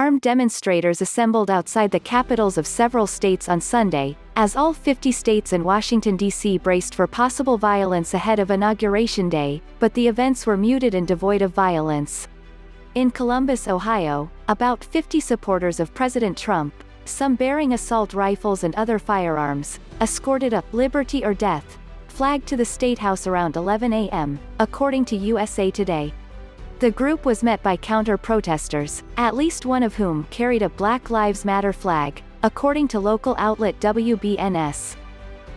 armed demonstrators assembled outside the capitals of several states on Sunday, as all 50 states and Washington, D.C. braced for possible violence ahead of Inauguration Day, but the events were muted and devoid of violence. In Columbus, Ohio, about 50 supporters of President Trump, some bearing assault rifles and other firearms, escorted a "Liberty or Death" flag to the State House around 11 a.m., according to USA Today. The group was met by counter-protesters, at least one of whom carried a Black Lives Matter flag, according to local outlet WBNS.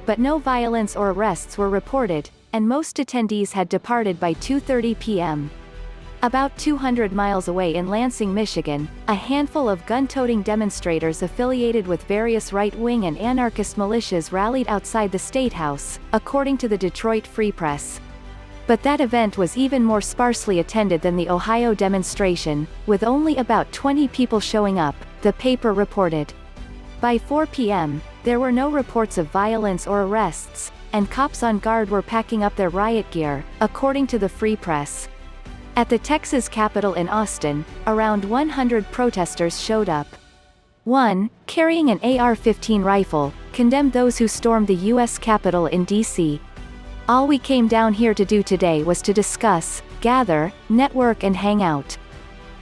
But no violence or arrests were reported, and most attendees had departed by 2:30 p.m. About 200 miles away in Lansing, Michigan, a handful of gun-toting demonstrators affiliated with various right-wing and anarchist militias rallied outside the State House, according to the Detroit Free Press. But that event was even more sparsely attended than the Ohio demonstration, with only about 20 people showing up, the paper reported. By 4 p.m., there were no reports of violence or arrests, and cops on guard were packing up their riot gear, according to the Free Press. At the Texas Capitol in Austin, around 100 protesters showed up. One, carrying an AR-15 rifle, condemned those who stormed the U.S. Capitol in D.C. "All we came down here to do today was to discuss, gather, network and hang out.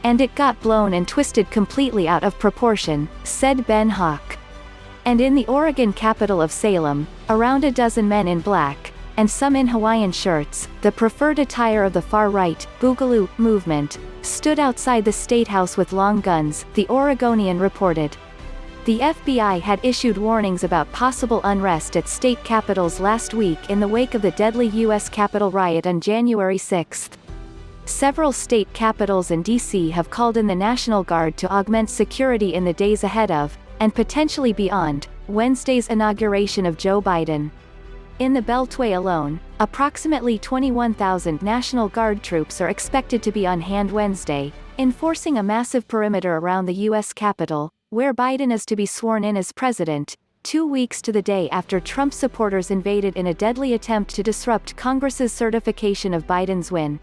And it got blown and twisted completely out of proportion," said Ben Hawk. And in the Oregon capital of Salem, around a dozen men in black, and some in Hawaiian shirts, the preferred attire of the far-right, Boogaloo, movement, stood outside the State House with long guns, the Oregonian reported. The FBI had issued warnings about possible unrest at state capitals last week in the wake of the deadly U.S. Capitol riot on January 6. Several state capitals and D.C. have called in the National Guard to augment security in the days ahead of, and potentially beyond, Wednesday's inauguration of Joe Biden. In the Beltway alone, approximately 21,000 National Guard troops are expected to be on hand Wednesday, enforcing a massive perimeter around the U.S. Capitol, where Biden is to be sworn in as president, 2 weeks to the day after Trump supporters invaded in a deadly attempt to disrupt Congress's certification of Biden's win.